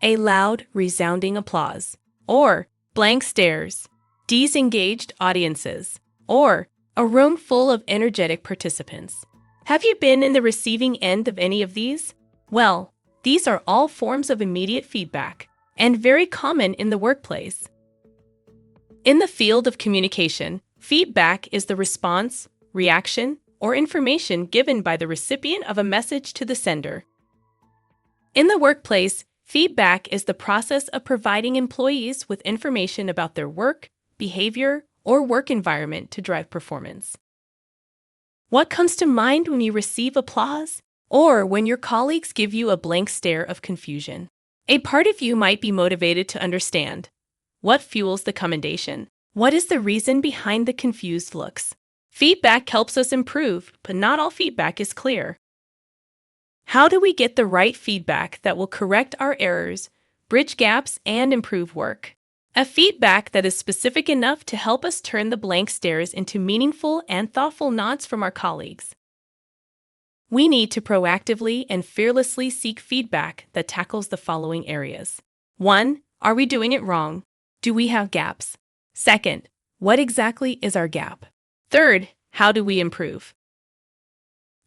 A loud, resounding applause. Or blank stares, disengaged audiences, or a room full of energetic participants. Have you been in the receiving end of any of these? Well, these are all forms of immediate feedback, and very common in the workplace. In the field of communication, feedback is the response, reaction, or information given by the recipient of a message to the sender. In the workplace, feedback is the process of providing employees with information about their work, behavior, or work environment to drive performance. What comes to mind when you receive applause? Or when your colleagues give you a blank stare of confusion? A part of you might be motivated to understand. What fuels the commendation? What is the reason behind the confused looks? Feedback helps us improve, but not all feedback is clear. How do we get the right feedback that will correct our errors, bridge gaps, and improve work? A feedback that is specific enough to help us turn the blank stares into meaningful and thoughtful nods from our colleagues. We need to proactively and fearlessly seek feedback that tackles the following areas. 1. Are we doing it wrong? Do we have gaps? 2nd, what exactly is our gap? 3rd, how do we improve?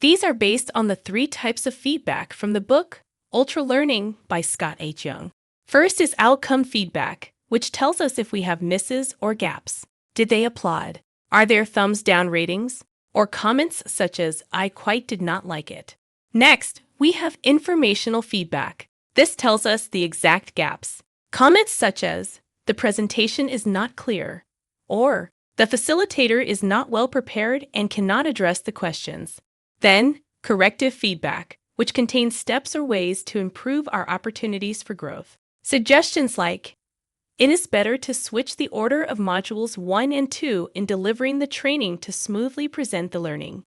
These are based on the 3 types of feedback from the book Rolle-Learning by Scott H. Young. First is outcome feedback, which tells us if we have misses or gaps. Did they applaud? Are there thumbs down ratings? Or comments such as, I quite did not like it. Next, we have informational feedback. This tells us the exact gaps. Comments such as, the presentation is not clear, or the facilitator is not well prepared and cannot address the questions. Then, corrective feedback, which contains steps or ways to improve our opportunities for growth. Suggestions like, it is better to switch the order of modules 1 and 2 in delivering the training to smoothly present the learning.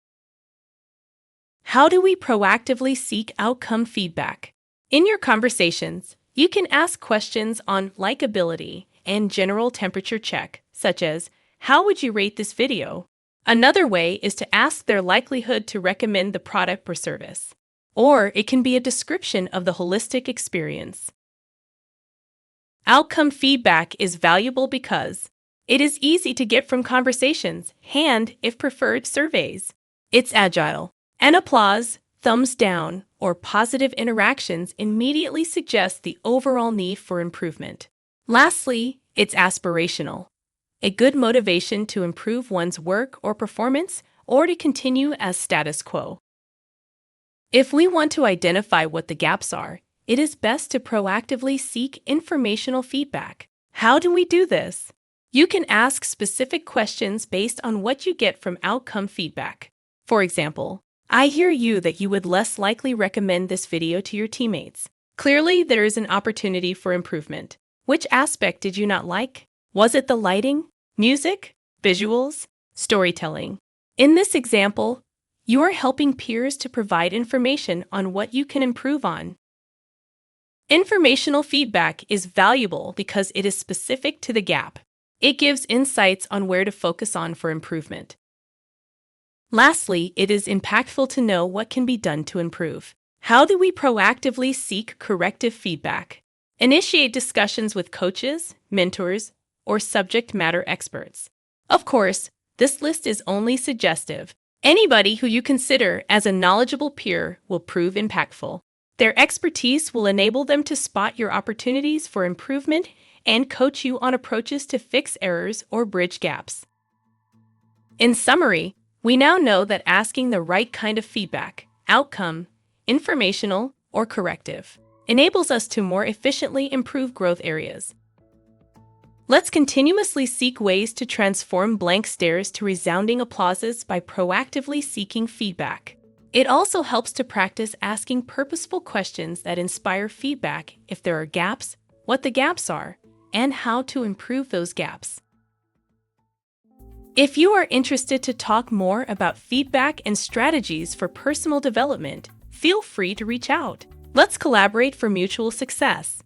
How do we proactively seek outcome feedback? In your conversations, you can ask questions on likability and general temperature check, such as, how would you rate this video? Another way is to ask their likelihood to recommend the product or service. Or it can be a description of the holistic experience. Outcome feedback is valuable because it is easy to get from conversations and, if preferred, surveys. It's agile. An applause, thumbs down, or positive interactions immediately suggest the overall need for improvement. Lastly, it's aspirational. A good motivation to improve one's work or performance or to continue as status quo. If we want to identify what the gaps are, it is best to proactively seek informational feedback. How do we do this? You can ask specific questions based on what you get from outcome feedback. For example, I hear that you would less likely recommend this video to your teammates. Clearly, there is an opportunity for improvement. Which aspect did you not like? Was it the lighting, music, visuals, storytelling? In this example, you are helping peers to provide information on what you can improve on. Informational feedback is valuable because it is specific to the gap. It gives insights on where to focus on for improvement. Lastly, it is impactful to know what can be done to improve. How do we proactively seek corrective feedback? Initiate discussions with coaches, mentors, or subject matter experts. Of course, this list is only suggestive. Anybody who you consider as a knowledgeable peer will prove impactful. Their expertise will enable them to spot your opportunities for improvement and coach you on approaches to fix errors or bridge gaps. In summary, we now know that asking the right kind of feedback, outcome, informational, or corrective, enables us to more efficiently improve growth areas. Let's continuously seek ways to transform blank stares to resounding applauses by proactively seeking feedback. It also helps to practice asking purposeful questions that inspire feedback if there are gaps, what the gaps are, and how to improve those gaps. If you are interested to talk more about feedback and strategies for personal development, feel free to reach out. Let's collaborate for mutual success.